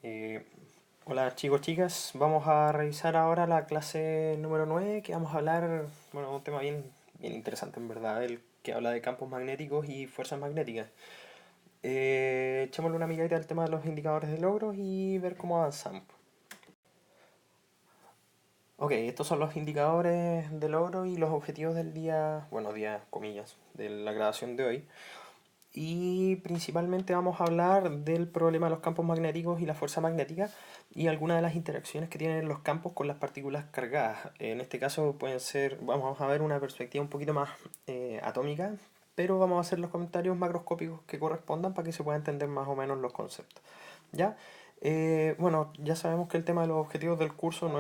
Eh, Hola chicos, chicas, vamos a revisar ahora la clase número 9 que vamos a hablar, bueno, un tema bien interesante en verdad, el que habla de campos magnéticos y fuerzas magnéticas. Echémosle una miradita al tema de los indicadores de logros y ver cómo avanzamos. Ok, estos son los indicadores de logro y los objetivos del día, bueno, día comillas, de la grabación de hoy. Y principalmente vamos a hablar del problema de los campos magnéticos y la fuerza magnética y algunas de las interacciones que tienen los campos con las partículas cargadas. En este caso pueden ser, vamos a ver una perspectiva un poquito más atómica, pero vamos a hacer los comentarios macroscópicos que correspondan para que se pueda entender más o menos los conceptos. ¿Ya? Bueno, ya sabemos que el tema de los objetivos del curso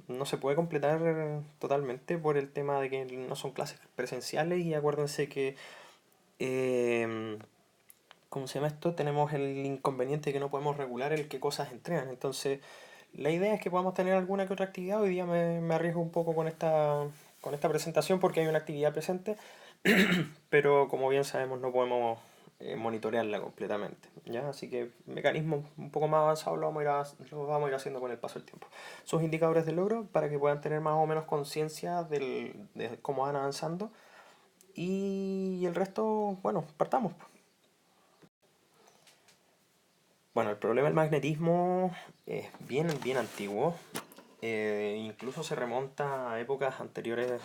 no se puede completar totalmente por el tema de que no son clases presenciales y acuérdense que em, ¿cómo se llama esto? Tenemos el inconveniente de que no podemos regular el qué cosas entregan. Entonces, la idea es que podamos tener alguna que otra actividad. Hoy día me arriesgo un poco con esta presentación porque hay una actividad presente, pero como bien sabemos no podemos monitorearla completamente, ¿ya? Así que mecanismos un poco más avanzados lo vamos a ir haciendo con el paso del tiempo. Sus indicadores de logro para que puedan tener más o menos conciencia de cómo van avanzando y el resto, bueno, partamos. Bueno, el problema del magnetismo es bien antiguo. Incluso se remonta a épocas anteriores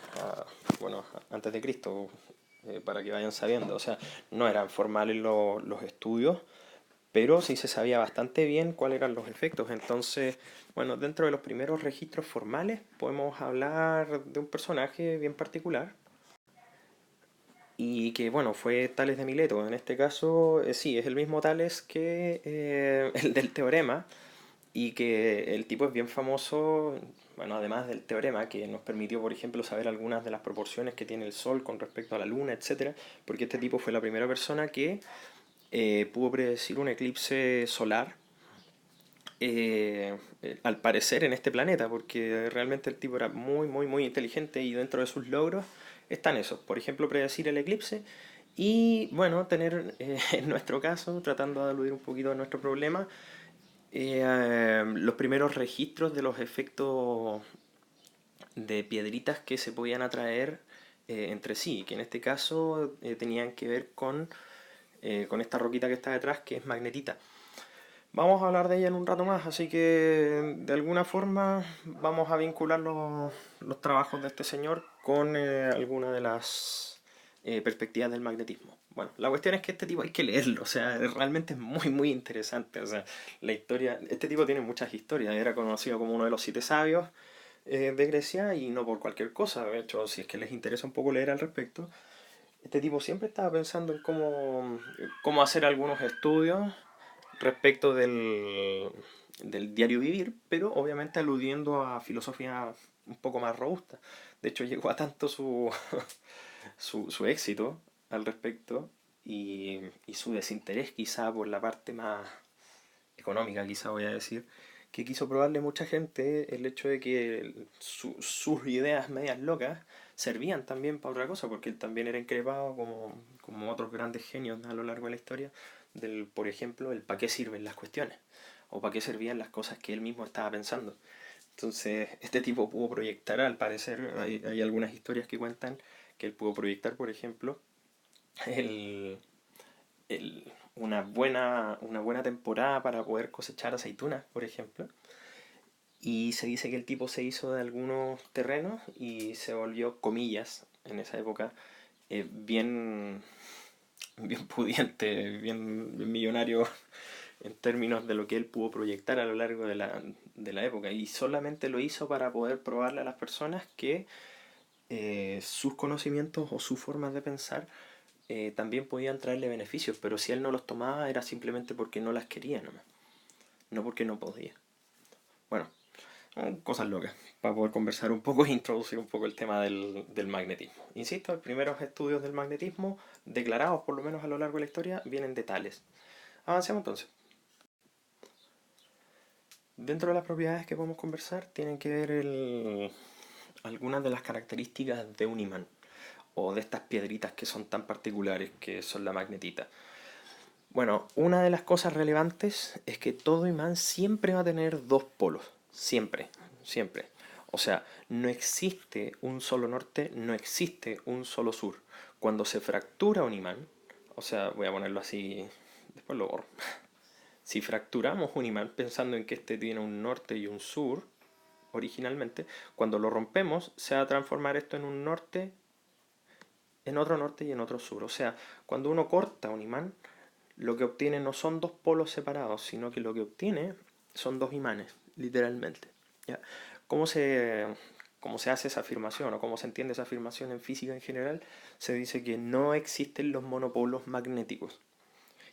bueno, antes de Cristo, para que vayan sabiendo. O sea, no eran formales los estudios, pero sí se sabía bastante bien cuáles eran los efectos. Entonces, bueno, dentro de los primeros registros formales podemos hablar de un personaje bien particular y que, bueno, fue Tales de Mileto. En este caso, sí, es el mismo Tales que el del teorema y que el tipo es bien famoso, bueno, además del teorema que nos permitió, por ejemplo, saber algunas de las proporciones que tiene el Sol con respecto a la Luna, etcétera, porque este tipo fue la primera persona que pudo predecir un eclipse solar, al parecer en este planeta, porque realmente el tipo era muy inteligente y dentro de sus logros están esos, por ejemplo, predecir el eclipse y, bueno, tener, en nuestro caso, tratando de aludir un poquito a nuestro problema, los primeros registros de los efectos de piedritas que se podían atraer entre sí, que en este caso tenían que ver con esta roquita que está detrás, que es magnetita. Vamos a hablar de ella en un rato más, así que de alguna forma vamos a vincular los trabajos de este señor con alguna de las perspectivas del magnetismo. Bueno, la cuestión es que este tipo hay que leerlo, o sea, realmente es muy interesante, o sea, la historia, este tipo tiene muchas historias, era conocido como uno de los siete sabios de Grecia y no por cualquier cosa, de hecho, si es que les interesa un poco leer al respecto, este tipo siempre estaba pensando en cómo hacer algunos estudios respecto del diario vivir, pero obviamente aludiendo a filosofía un poco más robusta. De hecho, llegó a tanto su éxito al respecto y su desinterés quizá por la parte más económica, quizá voy a decir, que quiso probarle mucha gente el hecho de que sus ideas medias locas servían también para otra cosa, porque él también era increpado como otros grandes genios a lo largo de la historia, del, por ejemplo, el para qué sirven las cuestiones, o para qué servían las cosas que él mismo estaba pensando. Entonces, este tipo pudo proyectar, al parecer, hay algunas historias que cuentan que él pudo proyectar, por ejemplo, el, una buena temporada para poder cosechar aceitunas, por ejemplo. Y se dice que el tipo se hizo de algunos terrenos y se volvió, comillas, en esa época, bien pudiente, bien millonario en términos de lo que él pudo proyectar a lo largo de la época. Y solamente lo hizo para poder probarle a las personas que sus conocimientos o sus formas de pensar también podían traerle beneficios, pero si él no los tomaba era simplemente porque no las quería nomás, no porque no podía. Bueno, cosas locas, para poder conversar un poco e introducir un poco el tema del magnetismo. Insisto, los primeros estudios del magnetismo, declarados por lo menos a lo largo de la historia, vienen de Tales. Avancemos entonces. Dentro de las propiedades que podemos conversar, tienen que ver algunas de las características de un imán, o de estas piedritas que son tan particulares, que son la magnetita. Bueno, una de las cosas relevantes es que todo imán siempre va a tener dos polos. Siempre, siempre. O sea, no existe un solo norte, no existe un solo sur. Cuando se fractura un imán, o sea, voy a ponerlo así, después lo borro. Si fracturamos un imán pensando en que este tiene un norte y un sur, originalmente, cuando lo rompemos, se va a transformar esto en un norte, en otro norte y en otro sur. O sea, cuando uno corta un imán, lo que obtiene no son dos polos separados, sino que lo que obtiene son dos imanes, literalmente. ¿Ya? ¿Cómo se, cómo se hace esa afirmación o cómo se entiende esa afirmación en física en general? Se dice que no existen los monopolos magnéticos.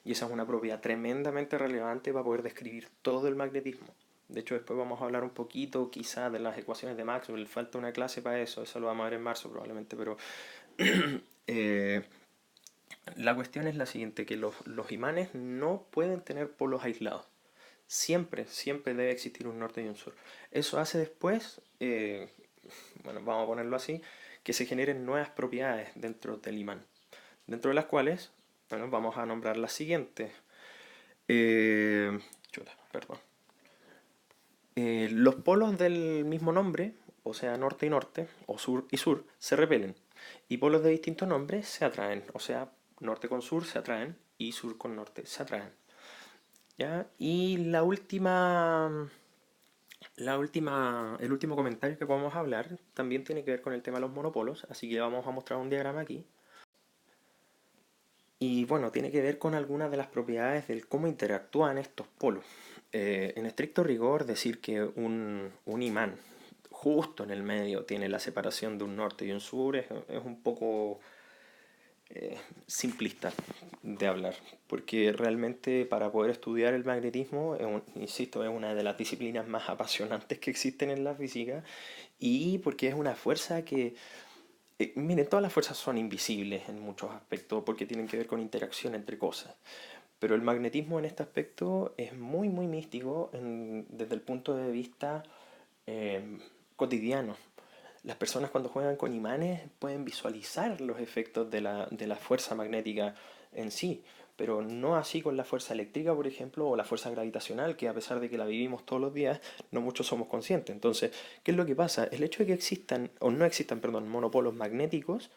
Y esa es una propiedad tremendamente relevante para poder describir todo el magnetismo. De hecho, después vamos a hablar un poquito quizá de las ecuaciones de Maxwell. Falta una clase para eso lo vamos a ver en marzo probablemente, pero eh, la cuestión es la siguiente, que los imanes no pueden tener polos aislados. Siempre, siempre debe existir un norte y un sur. Eso hace después, bueno, vamos a ponerlo así, que se generen nuevas propiedades dentro del imán, dentro de las cuales, bueno, vamos a nombrar las siguientes. Perdón. Los polos del mismo nombre, o sea, norte y norte, o sur y sur, se repelen. Y polos de distinto nombre se atraen, o sea, norte con sur se atraen y sur con norte se atraen. ¿Ya? Y el último comentario que podemos hablar también tiene que ver con el tema de los monopolos, así que vamos a mostrar un diagrama aquí. Y bueno, tiene que ver con algunas de las propiedades del cómo interactúan estos polos. En estricto rigor, decir que un imán justo en el medio tiene la separación de un norte y un sur es un poco simplista de hablar, porque realmente para poder estudiar el magnetismo, insisto, es una de las disciplinas más apasionantes que existen en la física y porque es una fuerza que miren, todas las fuerzas son invisibles en muchos aspectos porque tienen que ver con interacción entre cosas. Pero el magnetismo en este aspecto es muy, muy místico desde el punto de vista eh, cotidiano. Las personas cuando juegan con imanes pueden visualizar los efectos de la fuerza magnética en sí, pero no así con la fuerza eléctrica, por ejemplo, o la fuerza gravitacional, que a pesar de que la vivimos todos los días, no muchos somos conscientes. Entonces, ¿qué es lo que pasa? El hecho de que existan, o no existan, perdón, monopolos magnéticos,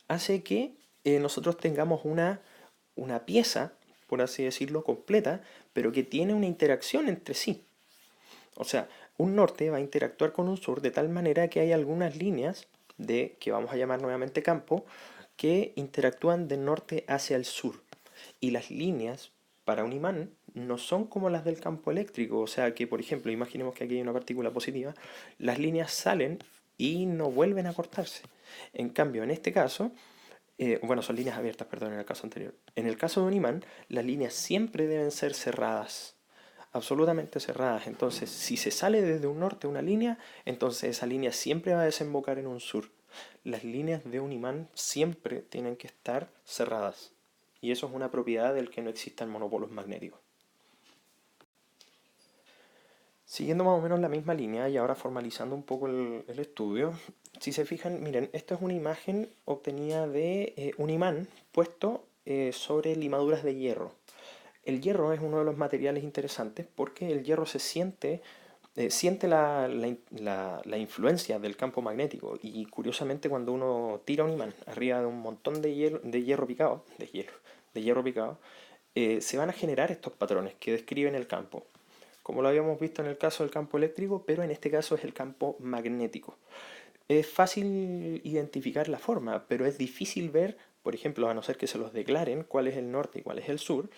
hace que nosotros tengamos una pieza, por así decirlo, completa, pero que tiene una interacción entre sí. O sea, un norte va a interactuar con un sur de tal manera que hay algunas líneas que vamos a llamar nuevamente campo, que interactúan de norte hacia el sur. Y las líneas para un imán no son como las del campo eléctrico. O sea que, por ejemplo, imaginemos que aquí hay una partícula positiva, las líneas salen y no vuelven a cortarse. En cambio, en este caso, bueno, son líneas abiertas, perdón, en el caso anterior. En el caso de un imán, las líneas siempre deben ser cerradas, absolutamente cerradas. Entonces, si se sale desde un norte una línea, entonces esa línea siempre va a desembocar en un sur. Las líneas de un imán siempre tienen que estar cerradas. Y eso es una propiedad del que no existan monopolos magnéticos. Siguiendo más o menos la misma línea y ahora formalizando un poco el estudio, si se fijan, miren, esta es una imagen obtenida de un imán puesto sobre limaduras de hierro. El hierro es uno de los materiales interesantes porque el hierro siente la influencia del campo magnético y curiosamente cuando uno tira un imán arriba de un montón de hierro picado, de hierro picado, se van a generar estos patrones que describen el campo, como lo habíamos visto en el caso del campo eléctrico, pero en este caso es el campo magnético. Es fácil identificar la forma, pero es difícil ver, por ejemplo, a no ser que se los declaren cuál es el norte y cuál es el sur,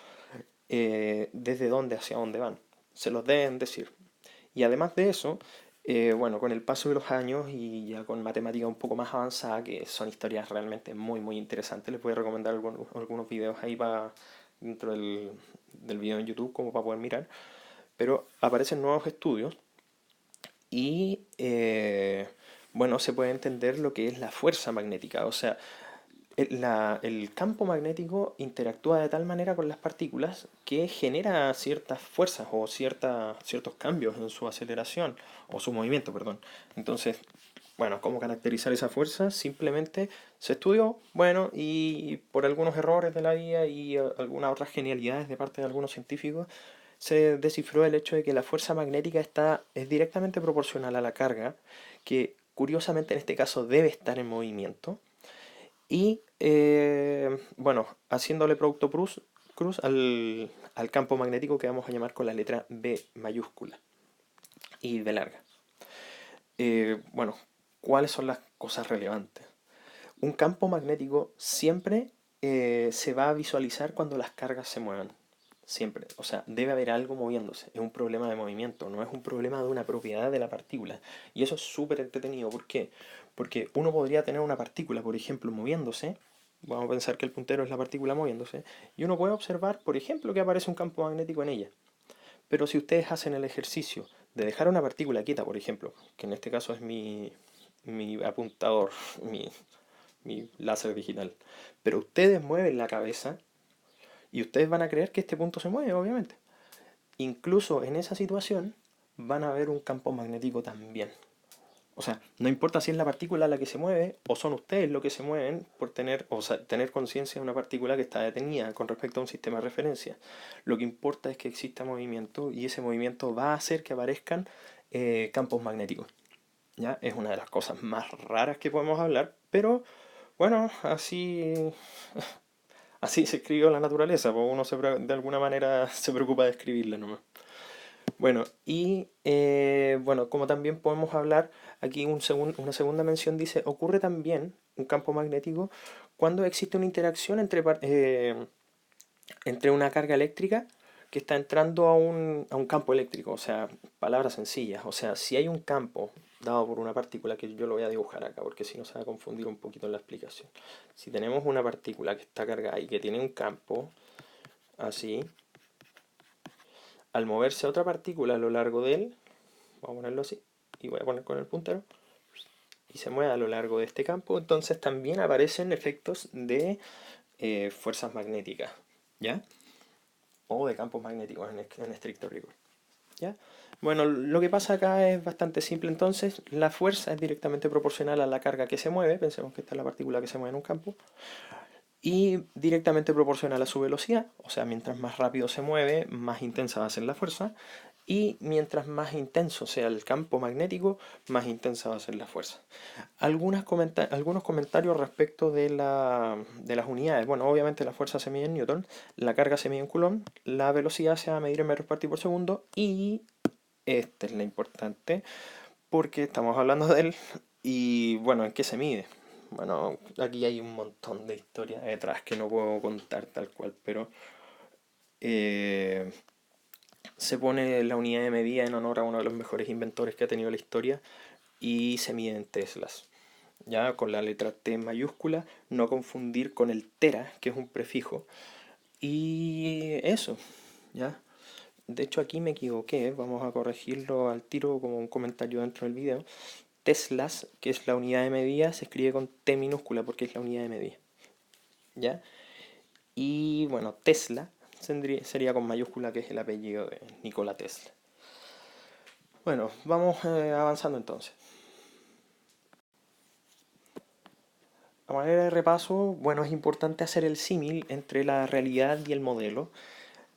desde dónde hacia dónde van. Se los deben decir. Y además de eso, bueno, con el paso de los años y ya con matemática un poco más avanzada, que son historias realmente muy, muy interesantes, les voy a recomendar algunos videos ahí dentro del video en YouTube como para poder mirar, pero aparecen nuevos estudios y, bueno, se puede entender lo que es la fuerza magnética. O sea, el campo magnético interactúa de tal manera con las partículas que genera ciertas fuerzas o ciertos cambios en su aceleración o su movimiento, perdón. Entonces, bueno, ¿cómo caracterizar esa fuerza? Simplemente se estudió, bueno, y por algunos errores de la vida y algunas otras genialidades de parte de algunos científicos, se descifró el hecho de que la fuerza magnética es directamente proporcional a la carga, que curiosamente en este caso debe estar en movimiento, y bueno, haciéndole producto cruz al campo magnético que vamos a llamar con la letra B mayúscula y B larga. Bueno, ¿cuáles son las cosas relevantes? Un campo magnético siempre se va a visualizar cuando las cargas se muevan. Siempre. O sea, debe haber algo moviéndose. Es un problema de movimiento, no es un problema de una propiedad de la partícula. Y eso es súper entretenido. ¿Por qué? Porque uno podría tener una partícula, por ejemplo, moviéndose. Vamos a pensar que el puntero es la partícula moviéndose. Y uno puede observar, por ejemplo, que aparece un campo magnético en ella. Pero si ustedes hacen el ejercicio de dejar una partícula quieta, por ejemplo, que en este caso es mi apuntador, mi, mi láser digital, pero ustedes mueven la cabeza y ustedes van a creer que este punto se mueve, obviamente. Incluso en esa situación van a ver un campo magnético también. O sea, no importa si es la partícula la que se mueve o son ustedes los que se mueven por tener, o sea, tener conciencia de una partícula que está detenida con respecto a un sistema de referencia. Lo que importa es que exista movimiento y ese movimiento va a hacer que aparezcan campos magnéticos. ¿Ya? Es una de las cosas más raras que podemos hablar, pero bueno, así se escribió la naturaleza, pues uno de alguna manera se preocupa de escribirla nomás. Bueno, y bueno, como también podemos hablar, aquí una segunda mención dice, ocurre también un campo magnético cuando existe una interacción entre una carga eléctrica que está entrando a un campo eléctrico, o sea, palabras sencillas, o sea, si hay un campo dado por una partícula, que yo lo voy a dibujar acá, porque si no se va a confundir un poquito en la explicación. Si tenemos una partícula que está cargada y que tiene un campo así, al moverse otra partícula a lo largo de él, vamos a ponerlo así, y voy a poner con el puntero, y se mueve a lo largo de este campo, entonces también aparecen efectos de fuerzas magnéticas, ¿ya? O de campos magnéticos en estricto rigor, ¿ya? Bueno, lo que pasa acá es bastante simple entonces, la fuerza es directamente proporcional a la carga que se mueve, pensemos que esta es la partícula que se mueve en un campo, y directamente proporcional a su velocidad, o sea, mientras más rápido se mueve, más intensa va a ser la fuerza, y mientras más intenso sea el campo magnético, más intensa va a ser la fuerza. Algunos comentarios respecto de las unidades. Bueno, obviamente la fuerza se mide en Newton, la carga se mide en Coulomb, la velocidad se va a medir en metros partidos por segundo, y esta es la importante, porque estamos hablando de él, y bueno, ¿en qué se mide? Bueno, aquí hay un montón de historias detrás que no puedo contar tal cual, pero eh, se pone la unidad de medida en honor a uno de los mejores inventores que ha tenido la historia y se mide en teslas. Ya con la letra T mayúscula, no confundir con el tera, que es un prefijo. Y eso, ¿ya? De hecho aquí me equivoqué, vamos a corregirlo al tiro como un comentario dentro del video. Teslas, que es la unidad de medida, se escribe con T minúscula porque es la unidad de medida, ¿ya? Y bueno, Tesla sería con mayúscula, que es el apellido de Nikola Tesla. Bueno, vamos avanzando entonces. A manera de repaso, bueno, es importante hacer el símil entre la realidad y el modelo.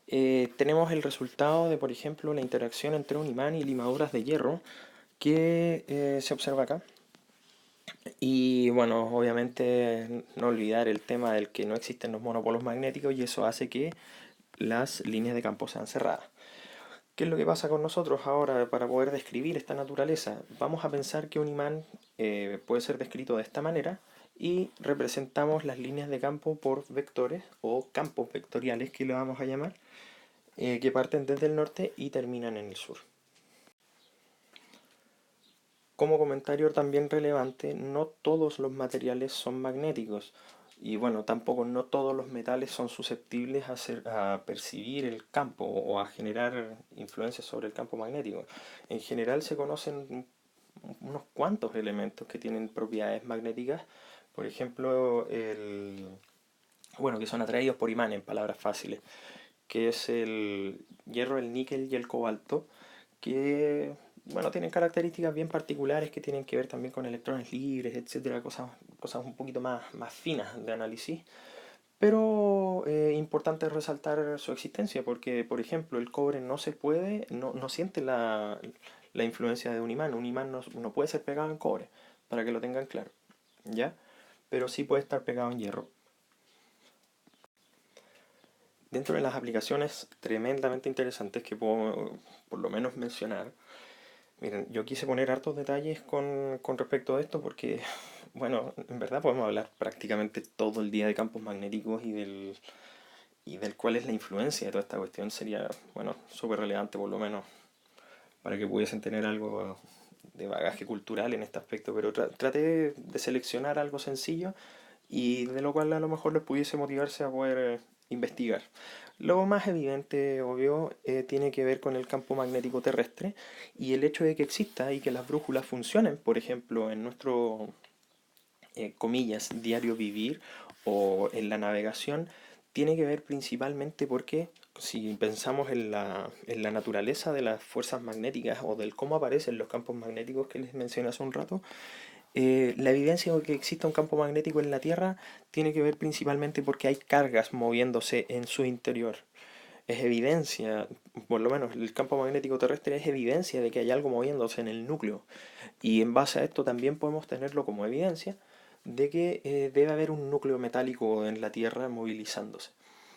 Tenemos el resultado de, por ejemplo, la interacción entre un imán y limaduras de hierro que se observa acá. Y bueno, obviamente no olvidar el tema del que no existen los monopolos magnéticos y eso hace que las líneas de campo sean cerradas. ¿Qué es lo que pasa con nosotros ahora para poder describir esta naturaleza? Vamos a pensar que un imán puede ser descrito de esta manera y representamos las líneas de campo por vectores o campos vectoriales que le vamos a llamar, que parten desde el norte y terminan en el sur. Como comentario también relevante, no todos los materiales son magnéticos y bueno, tampoco no todos los metales son susceptibles a percibir el campo o a generar influencias sobre el campo magnético. En general se conocen unos cuantos elementos que tienen propiedades magnéticas, por ejemplo, bueno, que son atraídos por imanes, en palabras fáciles, que es el hierro, el níquel y el cobalto, que bueno, tienen características bien particulares que tienen que ver también con electrones libres, etcétera, cosas un poquito más finas de análisis. Pero importante resaltar su existencia porque, por ejemplo, el cobre no siente la influencia de un imán. Un imán no puede ser pegado en cobre, para que lo tengan claro, ¿ya? Pero sí puede estar pegado en hierro. Dentro de las aplicaciones tremendamente interesantes que puedo por lo menos mencionar, miren, yo quise poner hartos detalles con respecto a esto porque, bueno, en verdad podemos hablar prácticamente todo el día de campos magnéticos y del cuál es la influencia de toda esta cuestión sería, bueno, súper relevante por lo menos para que pudiesen tener algo de bagaje cultural en este aspecto, pero traté de seleccionar algo sencillo y de lo cual a lo mejor les pudiese motivarse a poder investigar. Lo más evidente, obvio, tiene que ver con el campo magnético terrestre y el hecho de que exista y que las brújulas funcionen, por ejemplo, en nuestro, comillas, diario vivir o en la navegación, tiene que ver principalmente porque si pensamos en la naturaleza de las fuerzas magnéticas o del cómo aparecen los campos magnéticos que les mencioné hace un rato, la evidencia de que exista un campo magnético en la Tierra tiene que ver principalmente porque hay cargas moviéndose en su interior. Es evidencia, por lo menos el campo magnético terrestre es evidencia de que hay algo moviéndose en el núcleo. Y en base a esto también podemos tenerlo como evidencia de que debe haber un núcleo metálico en la Tierra movilizándose.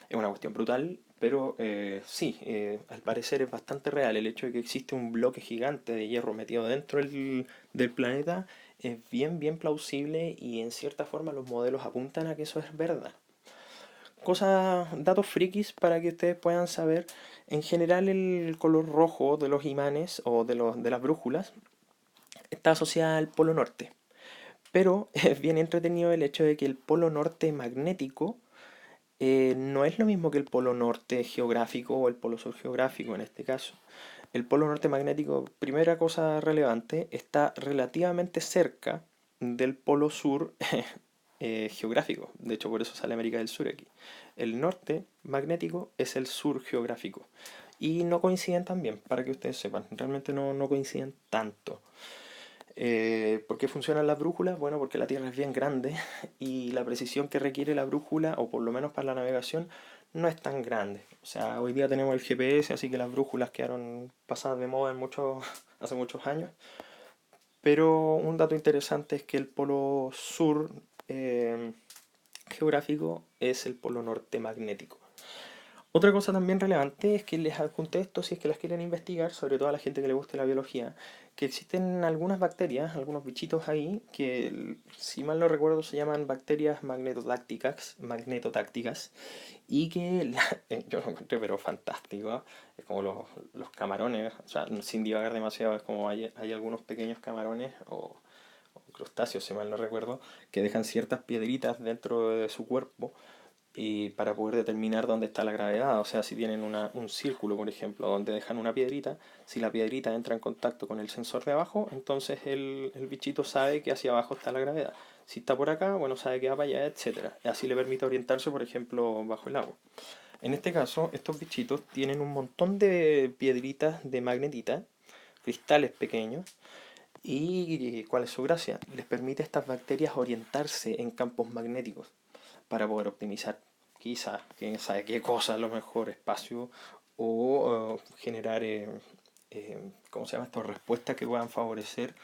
Es una cuestión brutal, pero sí, al parecer es bastante real. El hecho de que existe un bloque gigante de hierro metido dentro del planeta es bien plausible y en cierta forma los modelos apuntan a que eso es verdad. Datos frikis para que ustedes puedan saber. En general el color rojo de los imanes o de las brújulas está asociada al polo norte. Pero es bien entretenido el hecho de que el polo norte magnético no es lo mismo que el polo norte geográfico o el polo sur geográfico en este caso. El polo norte magnético, primera cosa relevante, está relativamente cerca del polo sur geográfico. De hecho, por eso sale América del Sur aquí. El norte magnético es el sur geográfico. Y no coinciden tan bien, para que ustedes sepan. Realmente no coinciden tanto. ¿Por qué funcionan las brújulas? Bueno, porque la Tierra es bien grande y la precisión que requiere la brújula, o por lo menos para la navegación, no es tan grande. O sea, hoy día tenemos el GPS, así que las brújulas quedaron pasadas de moda hace muchos años. Pero un dato interesante es que el polo sur geográfico es el polo norte magnético. Otra cosa también relevante es que les adjunté esto si es que las quieren investigar, sobre todo a la gente que le guste la biología, que existen algunas bacterias, algunos bichitos ahí, que si mal no recuerdo se llaman bacterias magnetotácticas, y que yo lo encontré pero fantástico, ¿eh? Es como los camarones, o sea, sin divagar demasiado, es como hay algunos pequeños camarones o crustáceos, si mal no recuerdo, que dejan ciertas piedritas dentro de su cuerpo y para poder determinar dónde está la gravedad. O sea, si tienen un círculo, por ejemplo, donde dejan una piedrita, si la piedrita entra en contacto con el sensor de abajo, entonces el bichito sabe que hacia abajo está la gravedad. Si está por acá, bueno, sabe que va para allá, etcétera. Así le permite orientarse, por ejemplo, bajo el agua. En este caso, estos bichitos tienen un montón de piedritas de magnetita, cristales pequeños, y ¿cuál es su gracia? Les permite a estas bacterias orientarse en campos magnéticos para poder optimizar quizás, quién sabe qué cosa, a lo mejor espacio o generar, ¿cómo se llama esto? Respuestas que puedan favorecer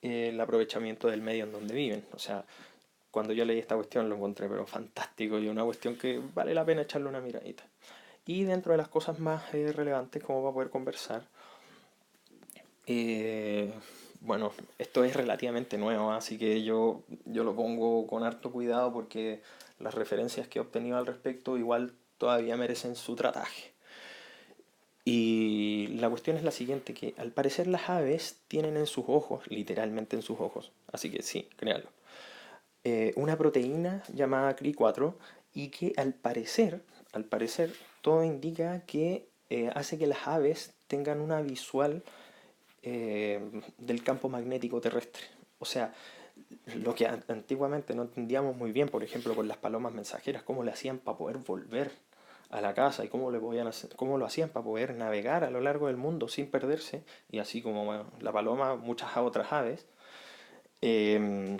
el aprovechamiento del medio en donde viven. O sea, cuando yo leí esta cuestión lo encontré pero fantástico y una cuestión que vale la pena echarle una miradita. Y dentro de las cosas más relevantes como para poder conversar, eh, bueno, esto es relativamente nuevo, así que yo lo pongo con harto cuidado porque las referencias que he obtenido al respecto igual todavía merecen su trataje. Y la cuestión es la siguiente, que al parecer las aves tienen en sus ojos, literalmente en sus ojos, así que sí, créanlo, una proteína llamada CRI4 y que al parecer, todo indica que hace que las aves tengan una visual del campo magnético terrestre. O sea, lo que antiguamente no entendíamos muy bien, por ejemplo, con las palomas mensajeras, cómo le hacían para poder volver a la casa y cómo lo hacían para poder navegar a lo largo del mundo sin perderse, y así como bueno, la paloma, muchas otras aves, eh,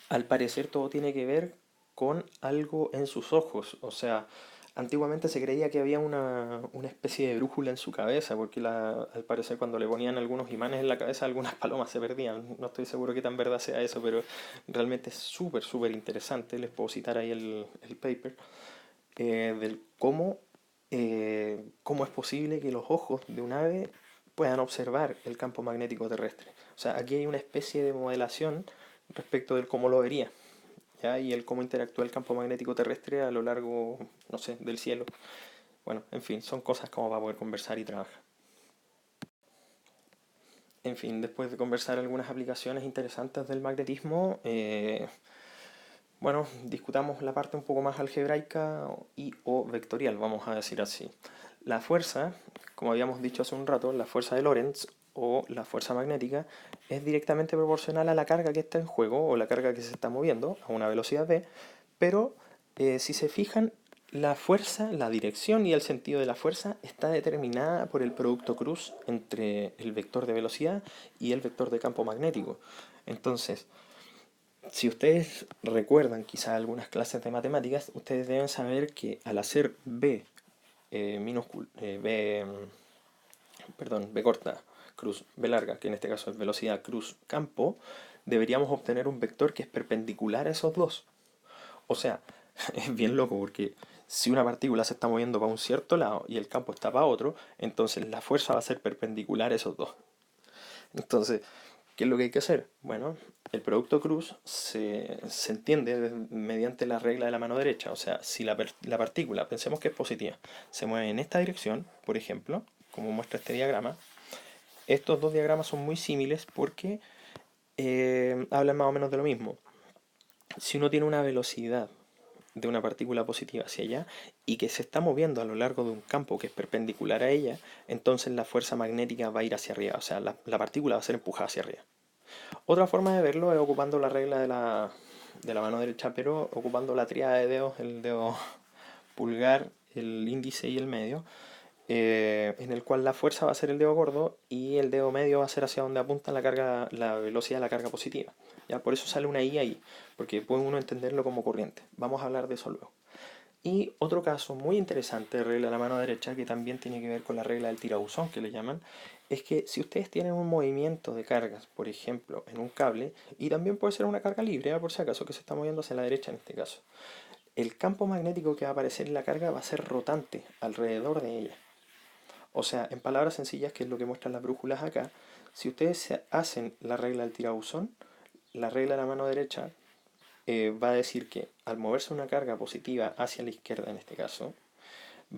al parecer todo tiene que ver con algo en sus ojos. O sea, antiguamente se creía que había una especie de brújula en su cabeza, porque al parecer cuando le ponían algunos imanes en la cabeza, algunas palomas se perdían. No estoy seguro que tan verdad sea eso, pero realmente es súper, súper interesante. Les puedo citar ahí el paper del cómo es posible que los ojos de un ave puedan observar el campo magnético terrestre. O sea, aquí hay una especie de modelación respecto del cómo lo vería, ¿ya? Y el cómo interactúa el campo magnético terrestre a lo largo, no sé, del cielo. Bueno, en fin, son cosas como para poder conversar y trabajar. En fin, después de conversar algunas aplicaciones interesantes del magnetismo, bueno, discutamos la parte un poco más algebraica y o vectorial, vamos a decir así. La fuerza, como habíamos dicho hace un rato, la fuerza de Lorentz o la fuerza magnética es directamente proporcional a la carga que está en juego o la carga que se está moviendo a una velocidad v, pero si se fijan, la fuerza, la dirección y el sentido de la fuerza está determinada por el producto cruz entre el vector de velocidad y el vector de campo magnético. Entonces, si ustedes recuerdan quizá algunas clases de matemáticas, ustedes deben saber que al hacer b minúscula, b corta, cruz, b larga, que en este caso es velocidad, cruz, campo, deberíamos obtener un vector que es perpendicular a esos dos. O sea, es bien loco porque si una partícula se está moviendo para un cierto lado y el campo está para otro, entonces la fuerza va a ser perpendicular a esos dos. Entonces, ¿qué es lo que hay que hacer? Bueno, el producto cruz se entiende mediante la regla de la mano derecha. O sea, si la partícula, pensemos que es positiva, se mueve en esta dirección, por ejemplo, como muestra este diagrama, estos dos diagramas son muy similares porque hablan más o menos de lo mismo. Si uno tiene una velocidad de una partícula positiva hacia allá y que se está moviendo a lo largo de un campo que es perpendicular a ella, entonces la fuerza magnética va a ir hacia arriba, o sea, la partícula va a ser empujada hacia arriba. Otra forma de verlo es ocupando la regla de la mano derecha, pero ocupando la tríada de dedos, el dedo pulgar, el índice y el medio, en el cual la fuerza va a ser el dedo gordo y el dedo medio va a ser hacia donde apunta la carga, la velocidad de la carga positiva. ¿Ya? Por eso sale una I ahí, porque puede uno entenderlo como corriente. Vamos a hablar de eso luego. Y otro caso muy interesante de regla de la mano derecha, que también tiene que ver con la regla del tirabuzón, que le llaman, es que si ustedes tienen un movimiento de cargas, por ejemplo, en un cable, y también puede ser una carga libre, por si acaso, que se está moviendo hacia la derecha en este caso, el campo magnético que va a aparecer en la carga va a ser rotante alrededor de ella. O sea, en palabras sencillas, que es lo que muestran las brújulas acá, si ustedes hacen la regla del tirabuzón, la regla de la mano derecha va a decir que al moverse una carga positiva hacia la izquierda en este caso,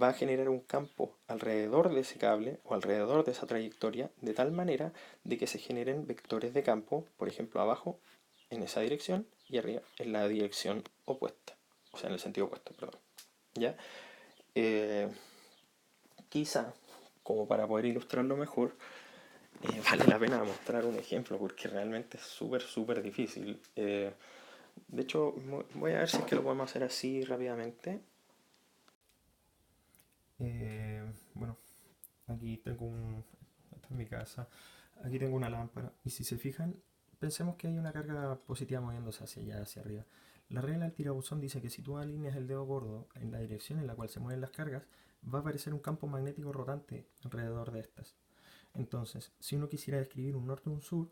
va a generar un campo alrededor de ese cable o alrededor de esa trayectoria de tal manera de que se generen vectores de campo, por ejemplo abajo en esa dirección y arriba en la dirección opuesta, o sea en el sentido opuesto, perdón. ¿Ya? Eh, Quizá, como para poder ilustrarlo mejor, vale la pena mostrar un ejemplo porque realmente es súper, súper difícil. De hecho, voy a ver si es que lo podemos hacer así rápidamente. Bueno, aquí tengo esta es mi casa, aquí tengo una lámpara y si se fijan, pensemos que hay una carga positiva moviéndose hacia allá, hacia arriba. La regla del tirabuzón dice que si tú alineas el dedo gordo en la dirección en la cual se mueven las cargas, va a aparecer un campo magnético rotante alrededor de estas. Entonces, si uno quisiera describir un norte o un sur,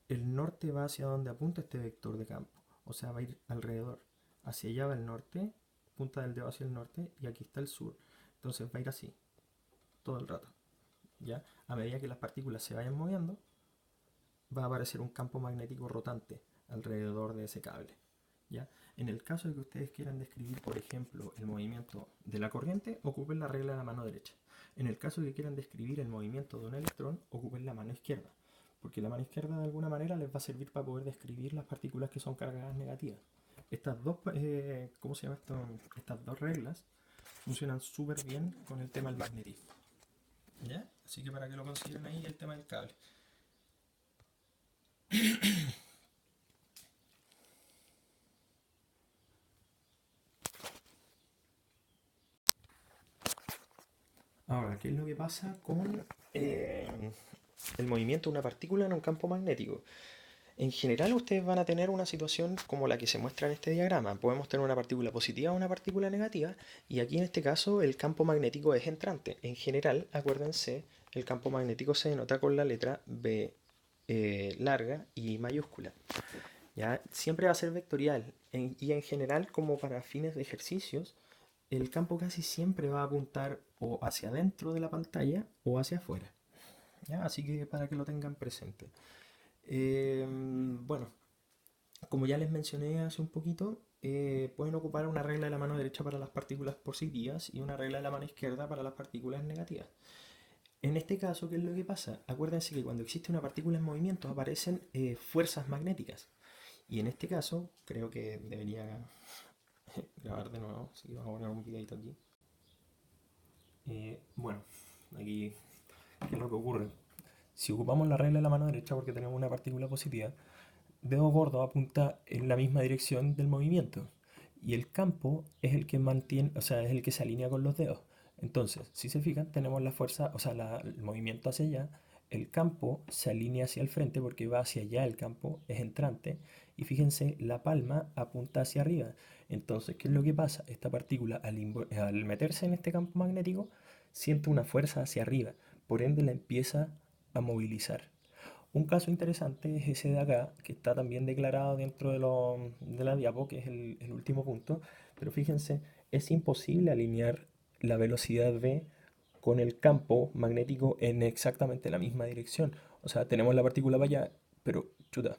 el norte va hacia donde apunta este vector de campo, o sea, va a ir alrededor. Hacia allá va el norte, punta del dedo hacia el norte y aquí está el sur. Entonces va a ir así, todo el rato. ¿Ya? A medida que las partículas se vayan moviendo, va a aparecer un campo magnético rotante alrededor de ese cable. ¿Ya? En el caso de que ustedes quieran describir, por ejemplo, el movimiento de la corriente, ocupen la regla de la mano derecha. En el caso de que quieran describir el movimiento de un electrón, ocupen la mano izquierda, porque la mano izquierda de alguna manera les va a servir para poder describir las partículas que son cargadas negativas. Estas dos, ¿cómo se llama esto? Estas dos reglas funcionan súper bien con el tema del magnetismo. ¿Ya? Así que para que lo consideren ahí el tema del cable. qué es lo que pasa con el movimiento de una partícula en un campo magnético. En general ustedes van a tener una situación como la que se muestra en este diagrama. Podemos tener una partícula positiva o una partícula negativa, y aquí en este caso el campo magnético es entrante. En general, acuérdense, el campo magnético se denota con la letra B larga y mayúscula. ¿Ya? Siempre va a ser vectorial, y en general, como para fines de ejercicios, el campo casi siempre va a apuntar o hacia adentro de la pantalla o hacia afuera. ¿Ya? Así que para que lo tengan presente. Bueno, como ya les mencioné hace un poquito, pueden ocupar una regla de la mano derecha para las partículas positivas y una regla de la mano izquierda para las partículas negativas. En este caso, ¿qué es lo que pasa? Acuérdense que cuando existe una partícula en movimiento aparecen fuerzas magnéticas. Y en este caso, creo que debería grabar de nuevo, así que vamos a poner un videito aquí. Bueno, aquí, ¿qué es lo que ocurre? Si ocupamos la regla de la mano derecha porque tenemos una partícula positiva, dedo gordo apunta en la misma dirección del movimiento y el campo es el que mantiene, o sea, es el que se alinea con los dedos. Entonces, si se fijan, tenemos la fuerza, o sea, el movimiento hacia allá, el campo se alinea hacia el frente porque va hacia allá, el campo es entrante, y fíjense, la palma apunta hacia arriba. Entonces, ¿qué es lo que pasa? Esta partícula al meterse en este campo magnético siente una fuerza hacia arriba, por ende la empieza a movilizar. Un caso interesante es ese de acá, que está también declarado dentro de la diapo, que es el último punto, pero fíjense, es imposible alinear la velocidad v con el campo magnético en exactamente la misma dirección. O sea, tenemos la partícula para allá, pero chuta,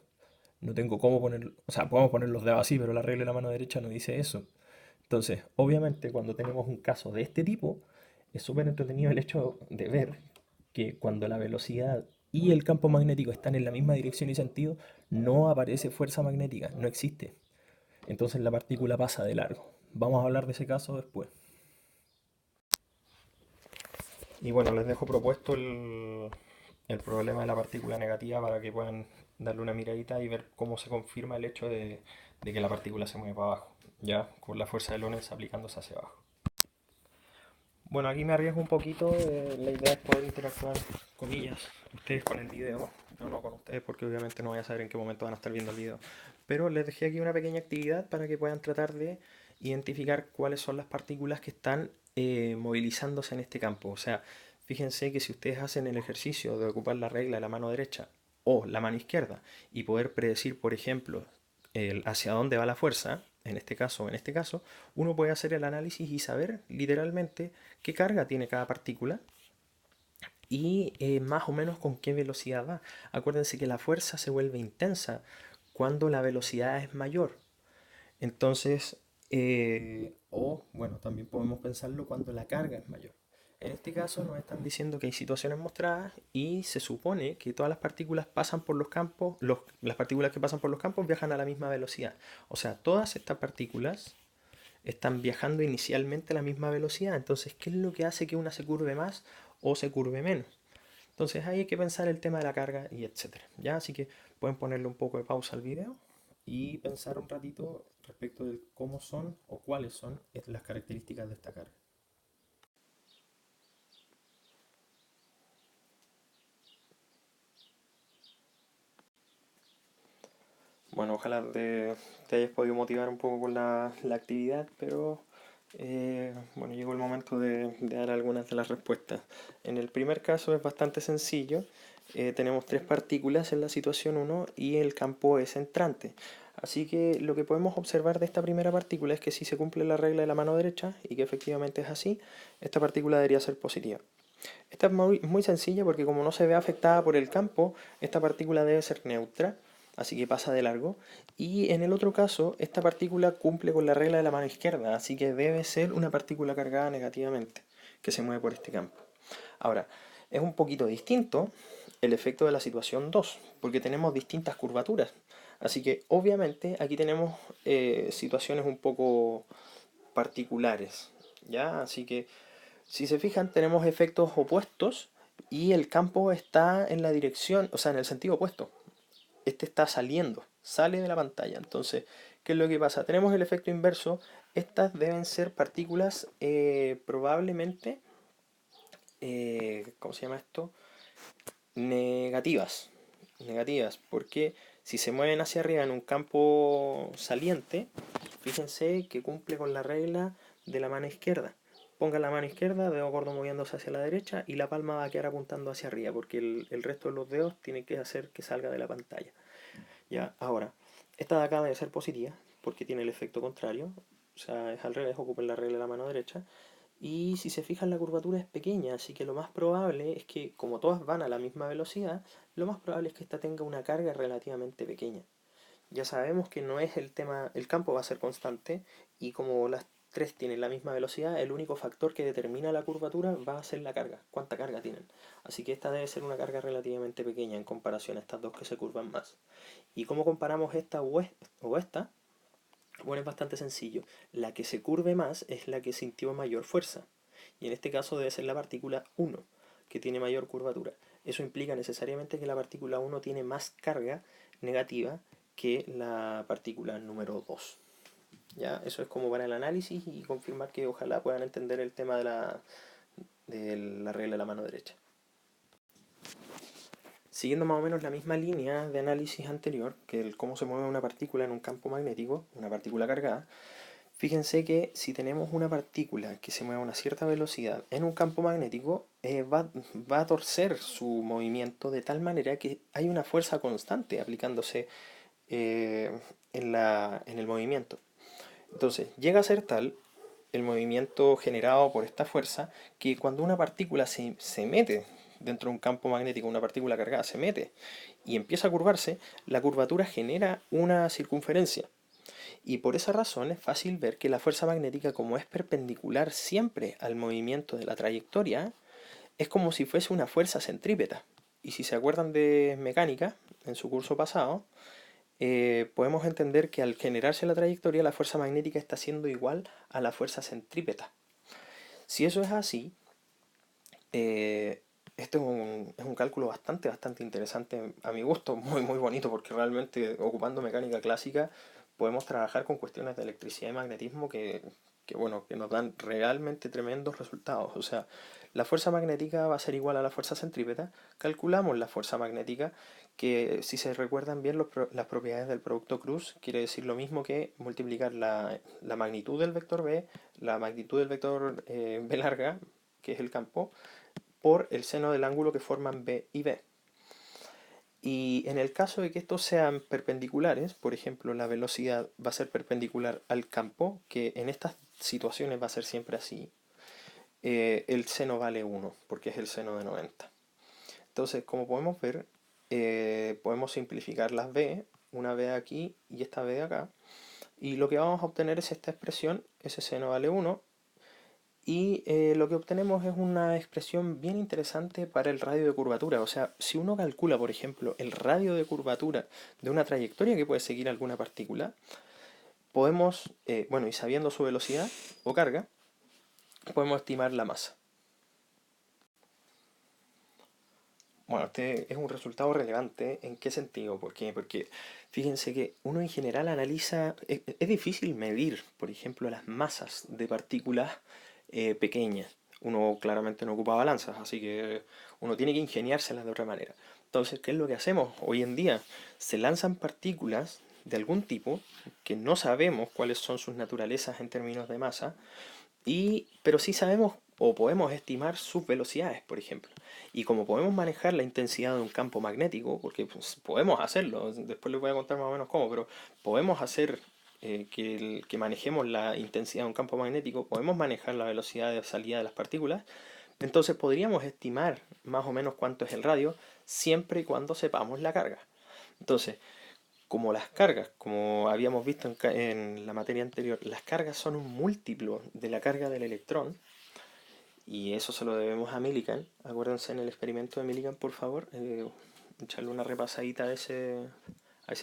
no tengo cómo poner, o sea, podemos poner los dedos así, pero la regla de la mano derecha no dice eso. Entonces, obviamente, cuando tenemos un caso de este tipo, es súper entretenido el hecho de ver que cuando la velocidad y el campo magnético están en la misma dirección y sentido, no aparece fuerza magnética, no existe. Entonces la partícula pasa de largo. Vamos a hablar de ese caso después. Y bueno, les dejo propuesto el problema de la partícula negativa para que puedan darle una miradita y ver cómo se confirma el hecho de que la partícula se mueve para abajo, ya con la fuerza de Lorentz aplicándose hacia abajo. Bueno, aquí me arriesgo un poquito, la idea es poder interactuar, comillas, ustedes con el video, no con ustedes porque obviamente no voy a saber en qué momento van a estar viendo el video, pero les dejé aquí una pequeña actividad para que puedan tratar de identificar cuáles son las partículas que están movilizándose en este campo. O sea, fíjense que si ustedes hacen el ejercicio de ocupar la regla de la mano derecha o la mano izquierda y poder predecir, por ejemplo, hacia dónde va la fuerza, en este caso o en este caso, uno puede hacer el análisis y saber literalmente qué carga tiene cada partícula y más o menos con qué velocidad va. Acuérdense que la fuerza se vuelve intensa cuando la velocidad es mayor. Entonces, o bueno, también podemos pensarlo cuando la carga es mayor. En este caso nos están diciendo que hay situaciones mostradas y se supone que todas las partículas pasan por los campos, las partículas que pasan por los campos viajan a la misma velocidad. O sea, todas estas partículas están viajando inicialmente a la misma velocidad. Entonces, ¿qué es lo que hace que una se curve más o se curve menos? Entonces ahí hay que pensar el tema de la carga y etcétera. ¿Ya? Así que pueden ponerle un poco de pausa al video y pensar un ratito respecto de cómo son o cuáles son las características de esta carga. Bueno, ojalá te hayas podido motivar un poco con la actividad, pero bueno, llegó el momento de dar algunas de las respuestas. En el primer caso es bastante sencillo. Tenemos tres partículas en la situación 1 y el campo es entrante. Así que lo que podemos observar de esta primera partícula es que si se cumple la regla de la mano derecha, y que efectivamente es así, esta partícula debería ser positiva. Esta es muy sencilla porque como no se ve afectada por el campo, esta partícula debe ser neutra, así que pasa de largo. Y en el otro caso, esta partícula cumple con la regla de la mano izquierda, así que debe ser una partícula cargada negativamente, que se mueve por este campo. Ahora, es un poquito distinto el efecto de la situación 2, porque tenemos distintas curvaturas. Así que obviamente aquí tenemos situaciones un poco particulares, ¿ya? Así que si se fijan, tenemos efectos opuestos y el campo está en la dirección, o sea, en el sentido opuesto. Este está saliendo, sale de la pantalla. Entonces, ¿qué es lo que pasa? Tenemos el efecto inverso. Estas deben ser partículas probablemente ¿cómo se llama esto? Negativas. Negativas, porque si se mueven hacia arriba en un campo saliente, fíjense que cumple con la regla de la mano izquierda. Ponga la mano izquierda, dedo gordo moviéndose hacia la derecha y la palma va a quedar apuntando hacia arriba, porque el resto de los dedos tiene que hacer que salga de la pantalla. Ya, ahora, esta de acá debe ser positiva, porque tiene el efecto contrario, o sea, es al revés, ocupen la regla de la mano derecha. Y si se fijan, la curvatura es pequeña, así que lo más probable es que, como todas van a la misma velocidad, lo más probable es que esta tenga una carga relativamente pequeña. Ya sabemos que no es el tema, el campo va a ser constante y como las tres tienen la misma velocidad, el único factor que determina la curvatura va a ser la carga, cuánta carga tienen. Así que esta debe ser una carga relativamente pequeña en comparación a estas dos que se curvan más. ¿Y cómo comparamos esta o esta? Bueno, es bastante sencillo. La que se curve más es la que sintió mayor fuerza. Y en este caso debe ser la partícula 1, que tiene mayor curvatura. Eso implica necesariamente que la partícula 1 tiene más carga negativa que la partícula número 2. ¿Ya? Eso es como para el análisis y confirmar que ojalá puedan entender el tema de la regla de la mano derecha. Siguiendo más o menos la misma línea de análisis anterior, que el cómo se mueve una partícula en un campo magnético, una partícula cargada, fíjense que si tenemos una partícula que se mueve a una cierta velocidad en un campo magnético, va a torcer su movimiento de tal manera que hay una fuerza constante aplicándose eh, en el movimiento. Entonces, llega a ser tal el movimiento generado por esta fuerza que cuando una partícula se mete dentro de un campo magnético, una partícula cargada se mete y empieza a curvarse, la curvatura genera una circunferencia. Y por esa razón es fácil ver que la fuerza magnética, como es perpendicular siempre al movimiento de la trayectoria, es como si fuese una fuerza centrípeta. Y si se acuerdan de mecánica, en su curso pasado, podemos entender que al generarse la trayectoria, la fuerza magnética está siendo igual a la fuerza centrípeta. Si eso es así, eh, esto es un cálculo bastante interesante a mi gusto, muy bonito, porque realmente ocupando mecánica clásica podemos trabajar con cuestiones de electricidad y magnetismo bueno, que nos dan realmente tremendos resultados. O sea, la fuerza magnética va a ser igual a la fuerza centrípeta. Calculamos la fuerza magnética, que si se recuerdan bien las propiedades del producto Cruz, quiere decir lo mismo que multiplicar la magnitud del vector B, la magnitud del vector B larga, que es el campo, por el seno del ángulo que forman B y B. Y en el caso de que estos sean perpendiculares, por ejemplo, la velocidad va a ser perpendicular al campo, que en estas situaciones va a ser siempre así, el seno vale 1, porque es el seno de 90. Entonces, como podemos ver, podemos simplificar las B, una B aquí y esta B de acá, y lo que vamos a obtener es esta expresión, ese seno vale 1, y lo que obtenemos es una expresión bien interesante para el radio de curvatura. O sea, si uno calcula, por ejemplo, el radio de curvatura de una trayectoria que puede seguir alguna partícula, podemos, bueno, y sabiendo su velocidad o carga, podemos estimar la masa. Bueno, este es un resultado relevante. ¿En qué sentido? ¿Por qué? Porque fíjense que uno en general analiza, es difícil medir, por ejemplo, las masas de partículas pequeñas. Uno claramente no ocupa balanzas, así que uno tiene que ingeniárselas de otra manera. Entonces, ¿qué es lo que hacemos hoy en día? Se lanzan partículas de algún tipo que no sabemos cuáles son sus naturalezas en términos de masa, pero sí sabemos o podemos estimar sus velocidades, por ejemplo. Y como podemos manejar la intensidad de un campo magnético, porque pues, podemos hacerlo, después les voy a contar más o menos cómo, pero podemos hacer que manejemos la intensidad de un campo magnético, podemos manejar la velocidad de salida de las partículas, entonces podríamos estimar más o menos cuánto es el radio, siempre y cuando sepamos la carga. Entonces, como las cargas, como habíamos visto en la materia anterior, las cargas son un múltiplo de la carga del electrón, y eso se lo debemos a Millikan. Acuérdense en el experimento de Millikan, por favor, echarle una repasadita a ese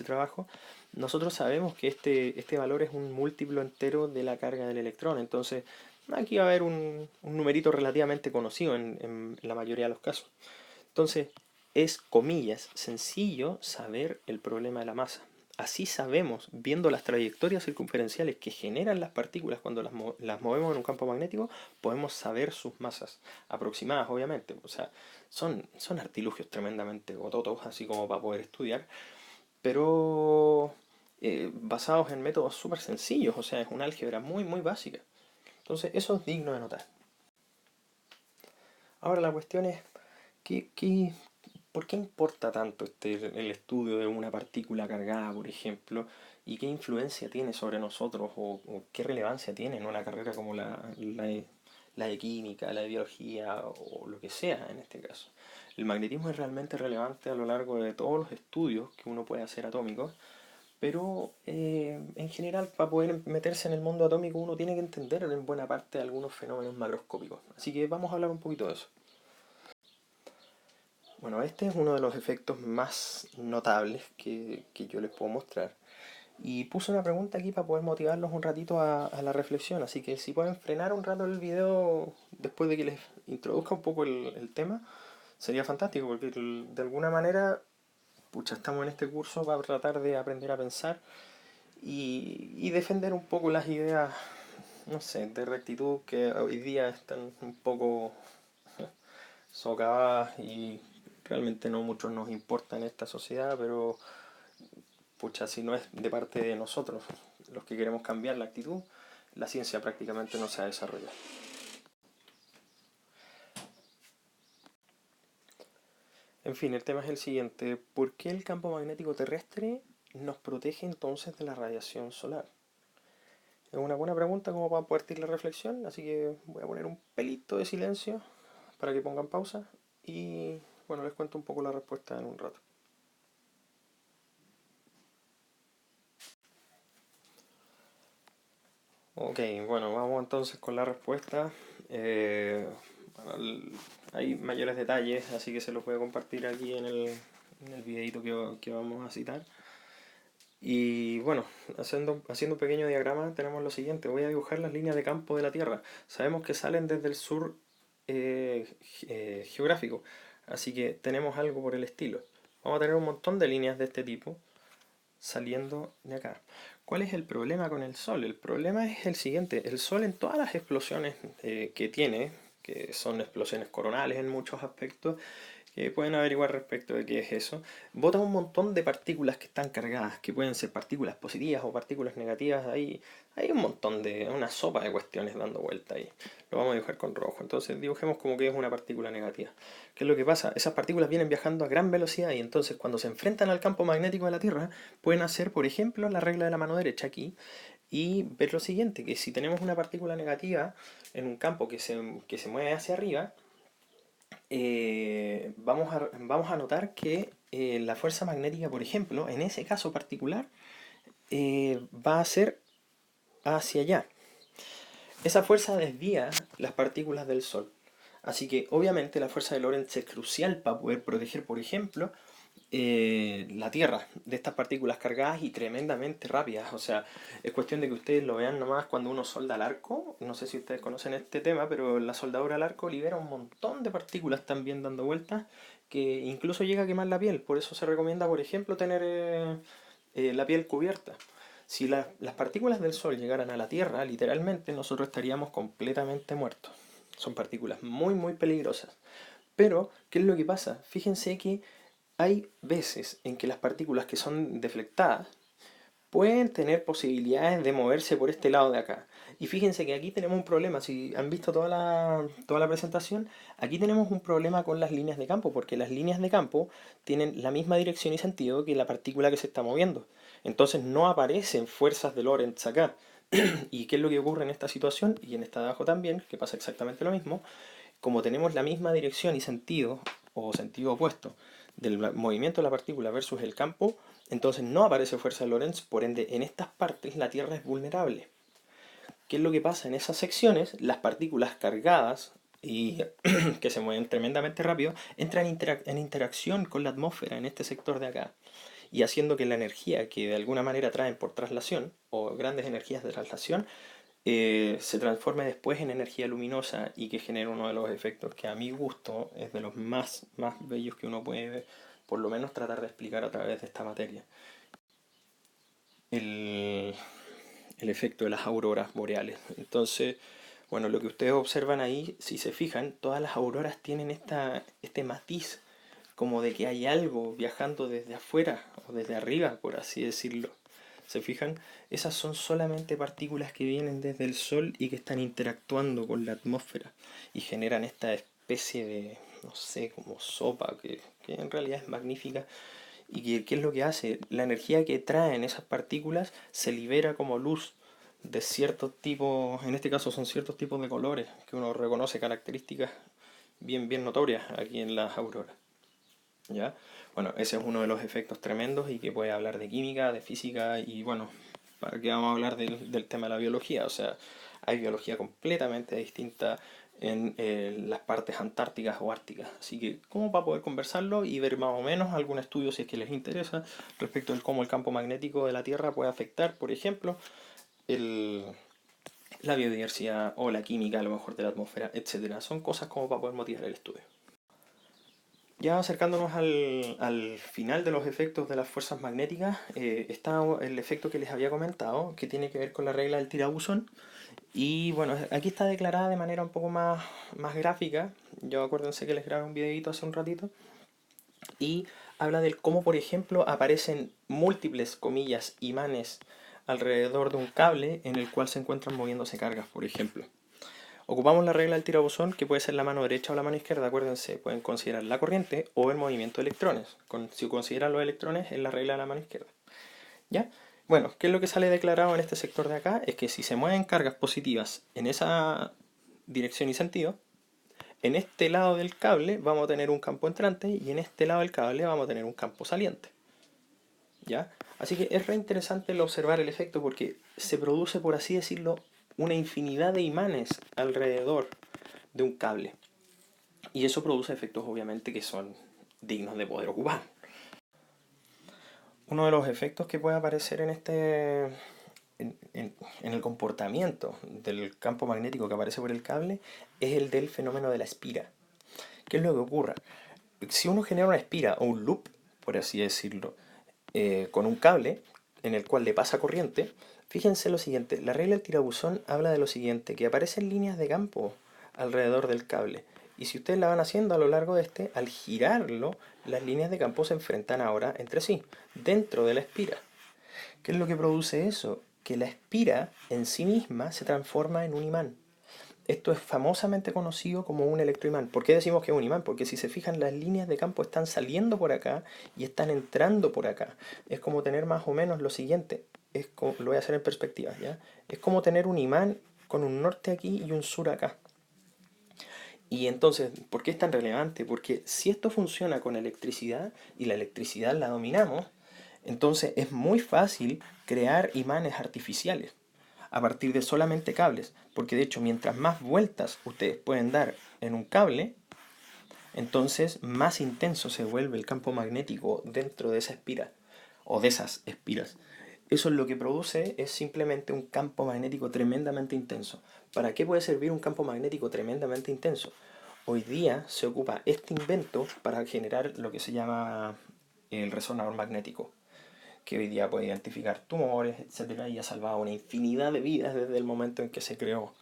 trabajo. Nosotros sabemos que este valor es un múltiplo entero de la carga del electrón, entonces aquí va a haber un numerito relativamente conocido en la mayoría de los casos. Entonces, es, comillas, sencillo saber el problema de la masa. así sabemos, viendo las trayectorias circunferenciales que generan las partículas cuando las movemos en un campo magnético, podemos saber sus masas aproximadas, obviamente. O sea, son artilugios tremendamente gototos, así como para poder estudiar, pero basados en métodos súper sencillos, o sea, es una álgebra muy, muy básica. Entonces, eso es digno de notar. Ahora la cuestión es, ¿qué, ¿por qué importa tanto el estudio de una partícula cargada, por ejemplo? ¿Y qué influencia tiene sobre nosotros o qué relevancia tiene en una carrera como la de química, la de biología o lo que sea en este caso? El magnetismo es realmente relevante a lo largo de todos los estudios que uno puede hacer atómicos, pero en general para poder meterse en el mundo atómico uno tiene que entender en buena parte algunos fenómenos macroscópicos. Así que vamos a hablar un poquito de eso. Bueno, este es uno de los efectos más notables que yo les puedo mostrar. Y puse una pregunta aquí para poder motivarlos un ratito a la reflexión. Así que si pueden frenar un rato el video después de que les introduzca un poco el tema, sería fantástico porque de alguna manera, pucha, estamos en este curso para tratar de aprender a pensar y defender un poco las ideas, no sé, de rectitud que hoy día están un poco socavadas y realmente no mucho nos importa en esta sociedad, pero pucha, si no es de parte de nosotros los que queremos cambiar la actitud, la ciencia prácticamente no se ha desarrollado. En fin, el tema es el siguiente. ¿Por qué el campo magnético terrestre nos protege entonces de la radiación solar? Es una buena pregunta como para partir la reflexión, así que voy a poner un pelito de silencio para que pongan pausa y bueno, les cuento un poco la respuesta en un rato. Ok, bueno, vamos entonces con la respuesta. Eh, bueno, hay mayores detalles, así que se los voy a compartir aquí en el videito que vamos a citar. Y bueno, haciendo un pequeño diagrama tenemos lo siguiente. Voy a dibujar las líneas de campo de la Tierra. Sabemos que salen desde el sur geográfico, así que tenemos algo por el estilo. Vamos a tener un montón de líneas de este tipo saliendo de acá. ¿Cuál es el problema con el Sol? El problema es el siguiente. El Sol en todas las explosiones que tiene, que son explosiones coronales en muchos aspectos, que pueden averiguar respecto de qué es eso, bota un montón de partículas que están cargadas, que pueden ser partículas positivas o partículas negativas. Hay un montón una sopa de cuestiones dando vuelta ahí. Lo vamos a dibujar con rojo. Entonces dibujemos como que es una partícula negativa. ¿Qué es lo que pasa? Esas partículas vienen viajando a gran velocidad y entonces cuando se enfrentan al campo magnético de la Tierra, pueden hacer, por ejemplo, la regla de la mano derecha aquí y ver lo siguiente, que si tenemos una partícula negativa en un campo que se mueve hacia arriba, vamos a notar que la fuerza magnética, por ejemplo, en ese caso particular, va a ser hacia allá. Esa fuerza desvía las partículas del Sol. Así que obviamente la fuerza de Lorentz es crucial para poder proteger, por ejemplo, la Tierra de estas partículas cargadas y tremendamente rápidas. O sea, es cuestión de que ustedes lo vean nomás cuando uno solda al arco. No sé si ustedes conocen este tema, pero la soldadura al arco libera un montón de partículas también dando vueltas que incluso llega a quemar la piel. Por eso se recomienda, por ejemplo, tener la piel cubierta. Si las partículas del Sol llegaran a la Tierra, literalmente nosotros estaríamos completamente muertos. Son partículas muy, muy peligrosas. Pero, ¿qué es lo que pasa? Fíjense que hay veces en que las partículas que son deflectadas pueden tener posibilidades de moverse por este lado de acá. Y fíjense que aquí tenemos un problema. Si han visto toda la presentación, aquí tenemos un problema con las líneas de campo, porque las líneas de campo tienen la misma dirección y sentido que la partícula que se está moviendo. Entonces no aparecen fuerzas de Lorentz acá. ¿Y qué es lo que ocurre en esta situación? Y en esta de abajo también, que pasa exactamente lo mismo. Como tenemos la misma dirección y sentido, o sentido opuesto, del movimiento de la partícula versus el campo, entonces no aparece fuerza de Lorentz, por ende en estas partes la Tierra es vulnerable. ¿Qué es lo que pasa? En esas secciones, las partículas cargadas y que se mueven tremendamente rápido, entran en interacción con la atmósfera en este sector de acá, y haciendo que la energía que de alguna manera traen por traslación, o grandes energías de traslación, se transforme después en energía luminosa y que genere uno de los efectos que a mi gusto es de los más bellos que uno puede por lo menos tratar de explicar a través de esta materia. el, el efecto de las auroras boreales. Entonces, bueno, lo que ustedes observan ahí, si se fijan, todas las auroras tienen este matiz como de que hay algo viajando desde afuera o desde arriba, por así decirlo. ¿Se fijan? Esas son solamente partículas que vienen desde el Sol y que están interactuando con la atmósfera y generan esta especie de, no sé, como sopa, que en realidad es magnífica. ¿Y qué es lo que hace? La energía que traen esas partículas se libera como luz de ciertos tipos, en este caso son ciertos tipos de colores, que uno reconoce características bien notorias aquí en las auroras. ¿Ya? Bueno, ese es uno de los efectos tremendos y que puede hablar de química, de física y bueno, ¿para qué vamos a hablar del tema de la biología? O sea, hay biología completamente distinta en las partes antárticas o árticas. Así que, ¿cómo para poder conversarlo y ver más o menos algún estudio si es que les interesa respecto de cómo el campo magnético de la Tierra puede afectar, por ejemplo, el, la biodiversidad o la química a lo mejor de la atmósfera, etcétera? Son cosas como para poder motivar el estudio. Ya acercándonos al final de los efectos de las fuerzas magnéticas, está el efecto que les había comentado, que tiene que ver con la regla del tirabuzón. Y bueno, aquí está declarada de manera un poco más gráfica. Yo acuérdense que les grabé un videito hace un ratito. Y habla del cómo, por ejemplo, aparecen múltiples, comillas, imanes alrededor de un cable en el cual se encuentran moviéndose cargas, por ejemplo. Ocupamos la regla del tirabuzón, que puede ser la mano derecha o la mano izquierda, acuérdense, pueden considerar la corriente o el movimiento de electrones. Si consideran los electrones, es la regla de la mano izquierda. ¿Ya? Bueno, ¿qué es lo que sale declarado en este sector de acá? Es que si se mueven cargas positivas en esa dirección y sentido, en este lado del cable vamos a tener un campo entrante y en este lado del cable vamos a tener un campo saliente. ¿Ya? Así que es re interesante el observar el efecto porque se produce, por así decirlo, una infinidad de imanes alrededor de un cable. Y eso produce efectos obviamente que son dignos de poder ocupar. Uno de los efectos que puede aparecer en el comportamiento del campo magnético que aparece por el cable es el del fenómeno de la espira. ¿Qué es lo que ocurre? Si uno genera una espira o un loop, por así decirlo, con un cable en el cual le pasa corriente, fíjense lo siguiente, la regla del tirabuzón habla de lo siguiente, que aparecen líneas de campo alrededor del cable. Y si ustedes la van haciendo a lo largo de al girarlo, las líneas de campo se enfrentan ahora entre sí, dentro de la espira. ¿Qué es lo que produce eso? Que la espira en sí misma se transforma en un imán. Esto es famosamente conocido como un electroimán. ¿Por qué decimos que es un imán? Porque si se fijan, las líneas de campo están saliendo por acá y están entrando por acá. Es como tener más o menos lo siguiente. Lo voy a hacer en perspectiva, ¿ya? Es como tener un imán con un norte aquí y un sur acá. Y entonces, ¿por qué es tan relevante? Porque si esto funciona con electricidad y la electricidad la dominamos, entonces es muy fácil crear imanes artificiales a partir de solamente cables, porque de hecho mientras más vueltas ustedes pueden dar en un cable, entonces más intenso se vuelve el campo magnético dentro de esa espira o de esas espiras. Eso lo que produce es simplemente un campo magnético tremendamente intenso. ¿Para qué puede servir un campo magnético tremendamente intenso? Hoy día se ocupa este invento para generar lo que se llama el resonador magnético, que hoy día puede identificar tumores, etcétera, y ha salvado una infinidad de vidas desde el momento en que se creó.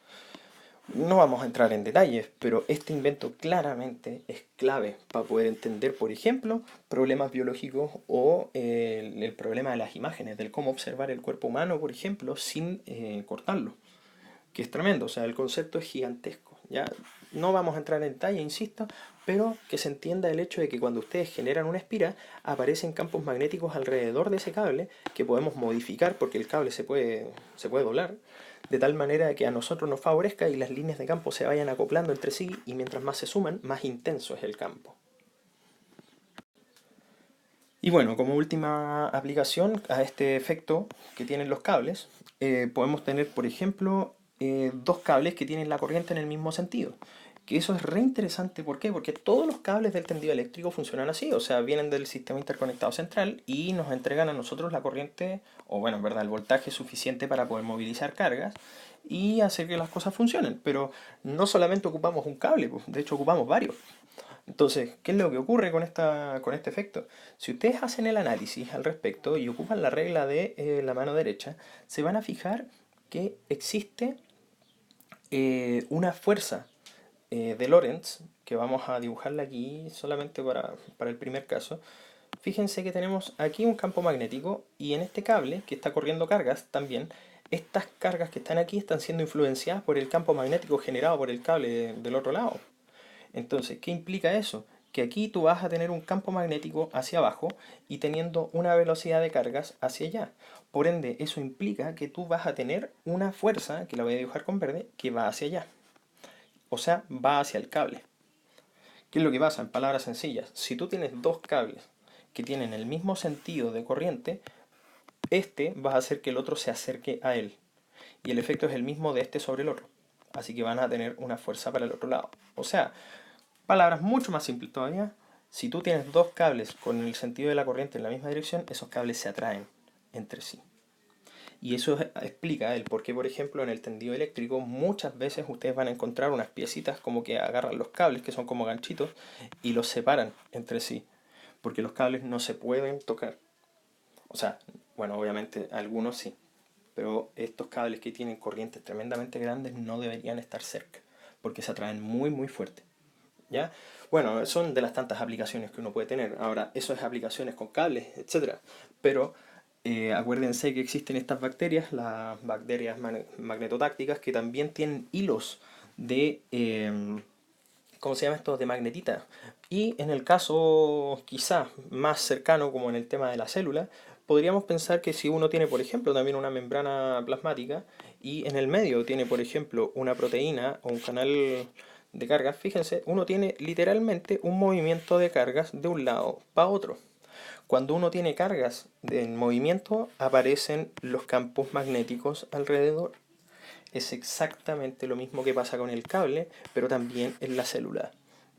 No vamos a entrar en detalles, pero este invento claramente es clave para poder entender, por ejemplo, problemas biológicos o el problema de las imágenes, del cómo observar el cuerpo humano, por ejemplo, sin cortarlo, que es tremendo, o sea, el concepto es gigantesco, ¿ya? No vamos a entrar en detalle, insisto, pero que se entienda el hecho de que cuando ustedes generan una espira, aparecen campos magnéticos alrededor de ese cable que podemos modificar porque el cable se puede doblar, de tal manera que a nosotros nos favorezca y las líneas de campo se vayan acoplando entre sí y mientras más se suman, más intenso es el campo. Y bueno, como última aplicación a este efecto que tienen los cables, podemos tener, por ejemplo, dos cables que tienen la corriente en el mismo sentido. Que eso es re interesante, ¿por qué? Porque todos los cables del tendido eléctrico funcionan así, o sea, vienen del sistema interconectado central y nos entregan a nosotros la corriente, o bueno, en verdad, el voltaje suficiente para poder movilizar cargas y hacer que las cosas funcionen. Pero no solamente ocupamos un cable, pues, de hecho ocupamos varios. Entonces, ¿qué es lo que ocurre con con este efecto? Si ustedes hacen el análisis al respecto y ocupan la regla de la mano derecha, se van a fijar que existe una fuerza de Lorentz, que vamos a dibujarla aquí solamente para el primer caso. Fíjense que tenemos aquí un campo magnético y en este cable que está corriendo cargas también, estas cargas que están aquí están siendo influenciadas por el campo magnético generado por el cable del otro lado. Entonces, ¿qué implica eso? Que aquí tú vas a tener un campo magnético hacia abajo y teniendo una velocidad de cargas hacia allá. Por ende, eso implica que tú vas a tener una fuerza, que la voy a dibujar con verde, que va hacia allá. O sea, va hacia el cable. ¿Qué es lo que pasa? En palabras sencillas, si tú tienes dos cables que tienen el mismo sentido de corriente, este va a hacer que el otro se acerque a él. Y el efecto es el mismo de este sobre el otro. Así que van a tener una fuerza para el otro lado. O sea, palabras mucho más simples todavía. Si tú tienes dos cables con el sentido de la corriente en la misma dirección, esos cables se atraen entre sí. Y eso explica el por qué, por ejemplo, en el tendido eléctrico muchas veces ustedes van a encontrar unas piecitas como que agarran los cables, que son como ganchitos, y los separan entre sí. Porque los cables no se pueden tocar. O sea, bueno, obviamente algunos sí. Pero estos cables que tienen corrientes tremendamente grandes no deberían estar cerca. Porque se atraen muy, muy fuerte. ¿Ya? Bueno, son de las tantas aplicaciones que uno puede tener. Ahora, eso es aplicaciones con cables, etcétera. Pero acuérdense que existen estas bacterias, las bacterias magnetotácticas, que también tienen hilos de, ¿cómo se llama esto? De magnetita. Y en el caso quizás más cercano, como en el tema de la célula, podríamos pensar que si uno tiene, por ejemplo, también una membrana plasmática y en el medio tiene, por ejemplo, una proteína o un canal de cargas, fíjense, uno tiene literalmente un movimiento de cargas de un lado para otro. Cuando uno tiene cargas en movimiento, aparecen los campos magnéticos alrededor. Es exactamente lo mismo que pasa con el cable, pero también en la célula,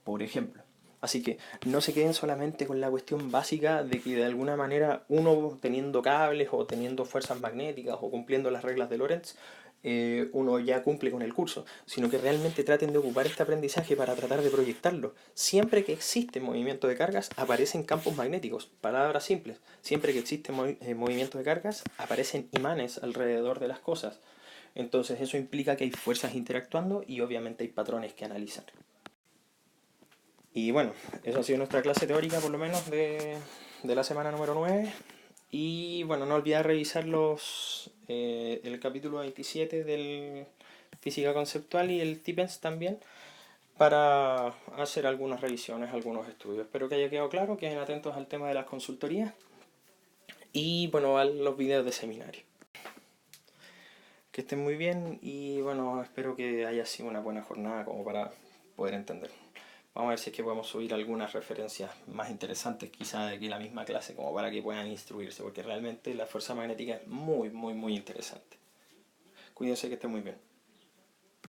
por ejemplo. Así que no se queden solamente con la cuestión básica de que de alguna manera uno teniendo cables o teniendo fuerzas magnéticas o cumpliendo las reglas de Lorentz, uno ya cumple con el curso, sino que realmente traten de ocupar este aprendizaje para tratar de proyectarlo. Siempre que existe movimiento de cargas, aparecen campos magnéticos. Palabras simples. Siempre que existe movimiento de cargas, aparecen imanes alrededor de las cosas. Entonces eso implica que hay fuerzas interactuando y obviamente hay patrones que analizar. Y bueno, eso ha sido nuestra clase teórica por lo menos de la semana número 9. Y bueno, no olvidar revisar el capítulo 27 del Física Conceptual y el TIPENS también para hacer algunas revisiones, algunos estudios. Espero que haya quedado claro, queden atentos al tema de las consultorías y bueno, a los videos de seminario. Que estén muy bien y bueno, espero que haya sido una buena jornada como para poder entender. Vamos a ver si es que podemos subir algunas referencias más interesantes quizá de aquí la misma clase como para que puedan instruirse, porque realmente la fuerza magnética es muy, muy, muy interesante. Cuídense, que estén muy bien.